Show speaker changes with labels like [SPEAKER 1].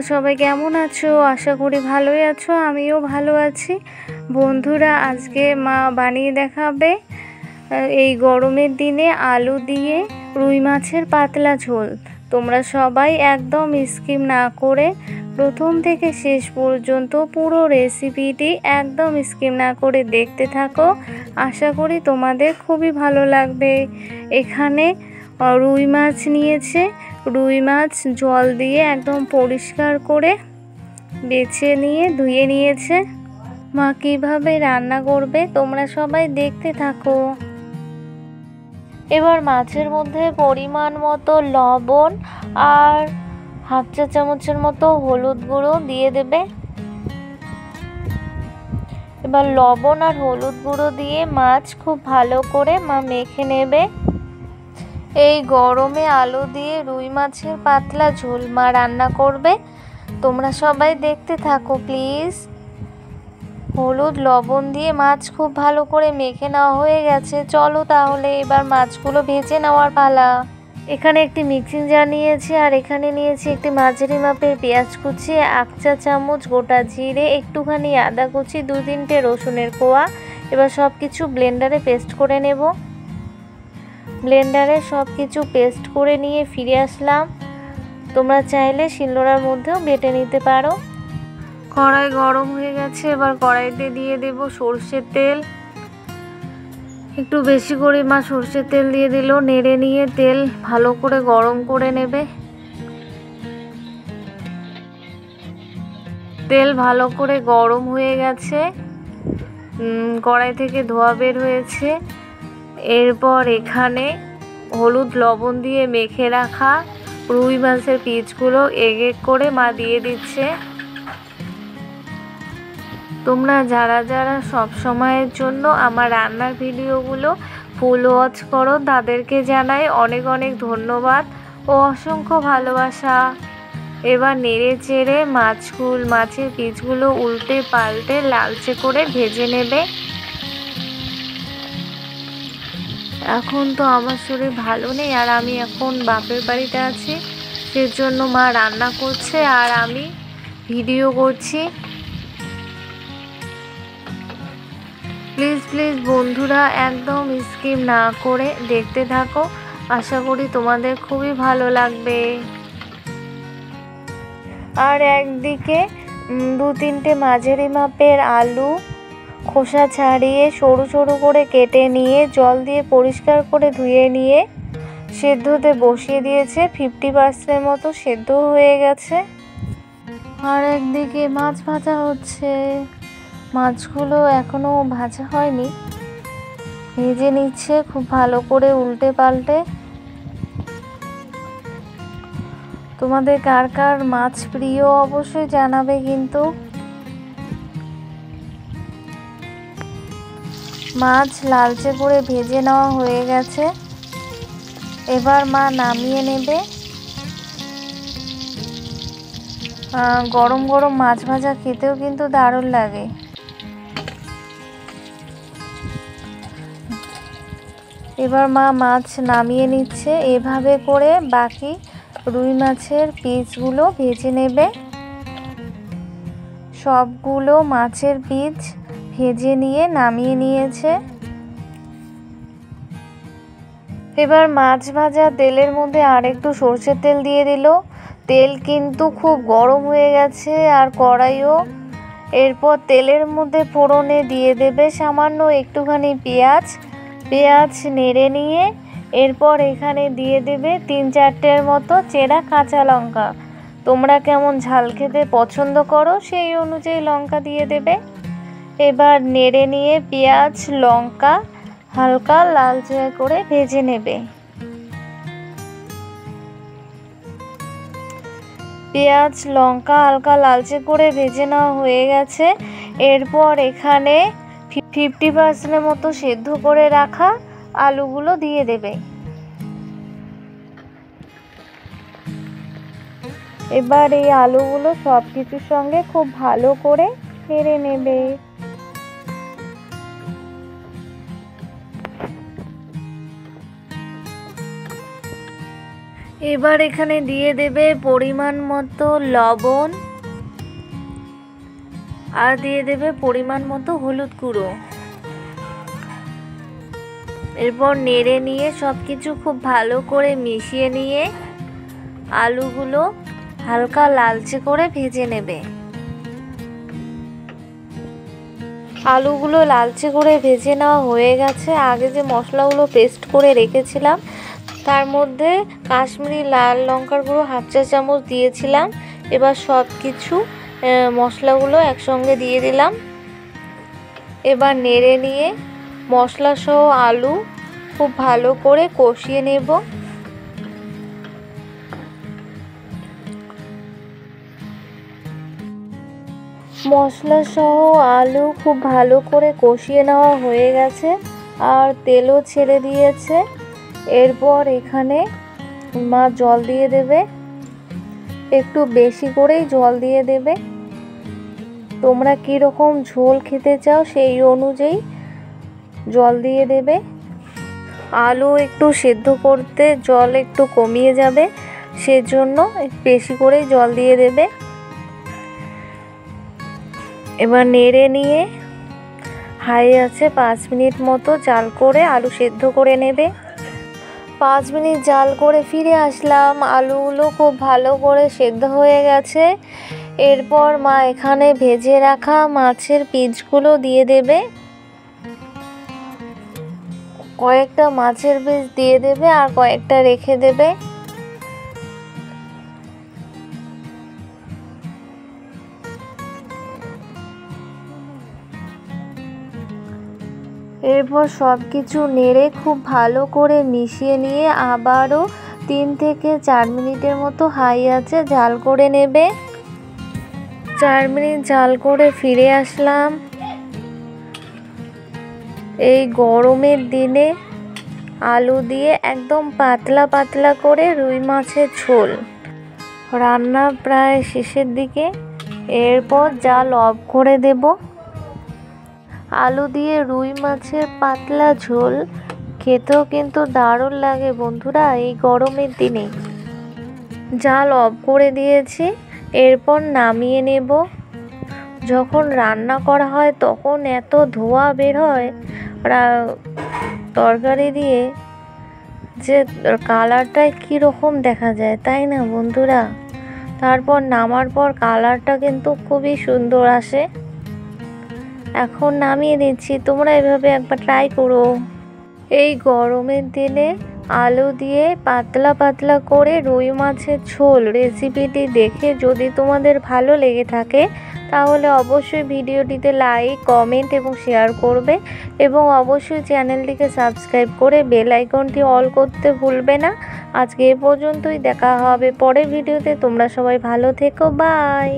[SPEAKER 1] সবাই কেমন আছো? আশা করি ভালোই আছো, আমিও ভালো আছি। বন্ধুরা, আজকে মা বানিয়ে দেখাবে এই গরমের দিনে আলু দিয়ে রুই মাছের পাতলা ঝোল। তোমরা সবাই একদম স্কিপ না করে প্রথম থেকে শেষ পর্যন্ত পুরো রেসিপিটি একদম স্কিপ না করে দেখতে থাকো। আশা করি তোমাদের খুবই ভালো লাগবে। এখানে রুই মাছ নিয়েছে। রুই মাছ জল দিয়ে একদম পরিষ্কার করে বেছে নিয়ে ধুয়ে নিয়েছে। মা কীভাবে রান্না করবে তোমরা সবাই দেখতে থাকো। এবার মাছের মধ্যে পরিমাণ মতো লবণ আর হাফ চা চামচের মতো হলুদ গুঁড়ো দিয়ে দেবে। এবার লবণ আর হলুদ গুঁড়ো দিয়ে মাছ খুব ভালো করে মা মেখে নেবে। এই গরমে আলু দিয়ে রুই মাছের পাতলা ঝোল মা রান্না করবে। তোমরা সবাই দেখতে থাকো প্লিজ। হলুদ লবণ দিয়ে মাছ খুব ভালো করে মেখে নেওয়া হয়ে গেছে। চলো তাহলে এবার মাছগুলো ভেজে নেওয়ার পালা। এখানে একটি মিক্সিং জার নিয়েছি আর এখানে নিয়েছি একটি মাঝারি মাপের পেঁয়াজ কুচি, 1 চা চামচ গোটা জিরে, একটুখানি আদা কুচি, 2-3টে রসুনের কোয়া। এবার সব কিছু ব্লেন্ডারে পেস্ট করে নেব। ব্লেন্ডারে সব কিছু পেস্ট করে নিয়ে ফিরে আসলাম। তোমরা চাইলে শিলনোড়ার মধ্যেও বেটে নিতে পারো। কড়াই গরম হয়ে গেছে। এবার কড়াইতে দিয়ে দেব সরষের তেল। একটু বেশি করে মা সরষের তেল দিয়ে দিল। নেড়ে নিয়ে তেল ভালো করে গরম করে নেবে। তেল ভালো করে গরম হয়ে গেছে। কড়াই থেকে ধোঁয়া বের হয়েছে। এরপর এখানে হলুদ লবণ দিয়ে মেখে রাখা রুই মাছের পিসগুলো এক এক করে মা দিয়ে দিচ্ছে। তোমরা যারা যারা সব সময়ের জন্য আমার রান্নার ভিডিওগুলো ফুল ওয়াচ করো তাদেরকে জানাই অনেক অনেক ধন্যবাদ ও অসংখ্য ভালোবাসা। এবার নেড়ে চেড়ে মাছের পিসগুলো উল্টে পাল্টে লালচে করে ভেজে নেবে। এখন তো আমার শরীর ভালো নেই আর আমি এখন বাপের বাড়িতে আছি, সেজন্য মা রান্না করছে আর আমি ভিডিও করছি। প্লিজ বন্ধুরা একদম স্কিপ না করে দেখতে থাকো। আশা করি তোমাদের খুবই ভালো লাগবে। আর একদিকে 2-3টে মাঝারি মাপের আলু খোসা ছাড়িয়ে সরু সরু করে কেটে নিয়ে জল দিয়ে পরিষ্কার করে ধুয়ে নিয়ে সেদ্ধতে বসিয়ে দিয়েছে। 50% মতো সেদ্ধ হয়ে গেছে। আর একদিকে মাছ ভাজা হচ্ছে। মাছগুলো এখনো ভাজা হয়নি, ভেজে নিচ্ছে খুব ভালো করে উল্টে পাল্টে। তোমাদের কার কার মাছ প্রিয় অবশ্যই জানাবে কিন্তু। মাছ লালচে করে ভেজে নেওয়া হয়ে গেছে। এবার মা নামিয়ে নেবে। গরম গরম মাছ ভাজা খেতেও কিন্তু দারুণ লাগে। এবার মা মাছ নামিয়ে নিচ্ছে। এভাবে করে বাকি রুই মাছের পিসগুলো ভেজে নেবে। সবগুলো মাছের পিস ভেজে নিয়ে নামিয়ে নিয়েছে। এবার মাছ ভাজা তেলের মধ্যে আর একটু সরষের তেল দিয়ে দিল। তেল কিন্তু খুব গরম হয়ে গেছে আর কড়াইও। এরপর তেলের মধ্যে ফোড়নে দিয়ে দেবে সামান্য একটুখানি পেঁয়াজ নেড়ে নিয়ে এরপর এখানে দিয়ে দেবে 3-4টের মতো চেরা কাঁচা লঙ্কা। তোমরা কেমন ঝাল খেতে পছন্দ করো সেই অনুযায়ী লঙ্কা দিয়ে দেবে। এবার নেড়ে নিয়ে পেঁয়াজ লঙ্কা হালকা লালচে করে ভেজে নেবে। পেঁয়াজ লঙ্কা হালকা লালচে করে ভেজে নেওয়া হয়ে গেছে। এরপর এখানে 50% মতো সেদ্ধ করে রাখা আলুগুলো দিয়ে দেবে। এবার এই আলুগুলো সব কিছুর সঙ্গে খুব ভালো করে নেড়ে নেবে। এবার এখানে দিয়ে দেবে পরিমাণ মতো লবণ আর দিয়ে দেবে পরিমাণ মতো হলুদ গুঁড়ো। এরপর নেড়ে নিয়ে সব কিছু খুব ভালো করে মিশিয়ে নিয়ে আলুগুলো হালকা লালচে করে ভেজে নেবে। আলুগুলো লালচে করে ভেজে নেওয়া হয়ে গেছে। আগে যে মশলাগুলো পেস্ট করে রেখেছিলাম তার মধ্যে কাশ্মীরি লাল লঙ্কার গুঁড়ো 1/2 চা চামচ দিয়েছিলাম। এবার সব কিছু মশলাগুলো একসঙ্গে দিয়ে দিলাম। এবার নেড়ে নিয়ে মশলা সহ আলু খুব ভালো করে কষিয়ে নেব। মশলা সহ আলু খুব ভালো করে কষিয়ে নেওয়া হয়ে গেছে আর তেলও ছেড়ে দিয়েছে। এরপর এখানে মা জল দিয়ে দেবে, একটু বেশি করেই জল দিয়ে দেবে। তোমরা কীরকম ঝোল খেতে চাও সেই অনুযায়ী জল দিয়ে দেবে। আলু একটু সেদ্ধ করতে জল একটু কমিয়ে যাবে, সেজন্য বেশি করেই জল দিয়ে দেবে। এবার নেড়ে নিয়ে হাই আছে 5 মিনিট মতো জাল করে আলু সেদ্ধ করে নেবে। 5 মিনিট জাল করে ফিরে আসলাম। আলুগুলো খুব ভালো করে সেদ্ধ হয়ে গেছে। এরপর মা এখানে ভেজে রাখা মাছের পিসগুলো দিয়ে দেবে। কয়েকটা মাছের পিস দিয়ে দেবে আর কয়েকটা রেখে দেবে। এরপর সব কিছু নেড়ে খুব ভালো করে মিশিয়ে নিয়ে আবারও 3 থেকে 4 মিনিটের মতো হাই আছে জাল করে নেবে। 4 মিনিট জাল করে ফিরে আসলাম। এই গরমের দিনে আলু দিয়ে একদম পাতলা পাতলা করে রুই মাছের ঝোল রান্না প্রায় শেষের দিকে। এরপর জাল অফ করে দেব। আলু দিয়ে রুই মাছের পাতলা ঝোল খেতেও কিন্তু দারুণ লাগে বন্ধুরা এই গরমের দিনে। জাল অফ করে দিয়েছি। এরপর নামিয়ে নেব। যখন রান্না করা হয় তখন এত ধোঁয়া বের হয় তরকারি দিয়ে যে কালারটাই কীরকম দেখা যায়, তাই না বন্ধুরা? তারপর নামার পর কালারটা কিন্তু খুবই সুন্দর আসে। এখন নামিয়ে দিচ্ছি। তোমরা এভাবে একবার ট্রাই করো। এই গরমের দিনে আলু দিয়ে পাতলা পাতলা করে রুই মাছের ঝোল রেসিপিটি দেখে যদি তোমাদের ভালো লেগে থাকে তাহলে অবশ্যই ভিডিওটিতে লাইক, কমেন্ট এবং শেয়ার করবে এবং অবশ্যই চ্যানেলটিকে সাবস্ক্রাইব করে বেল আইকনটি অল করতে ভুলবে না। আজকে এ পর্যন্তই, দেখা হবে পরের ভিডিওতে। তোমরা সবাই ভালো থেকো। বাই।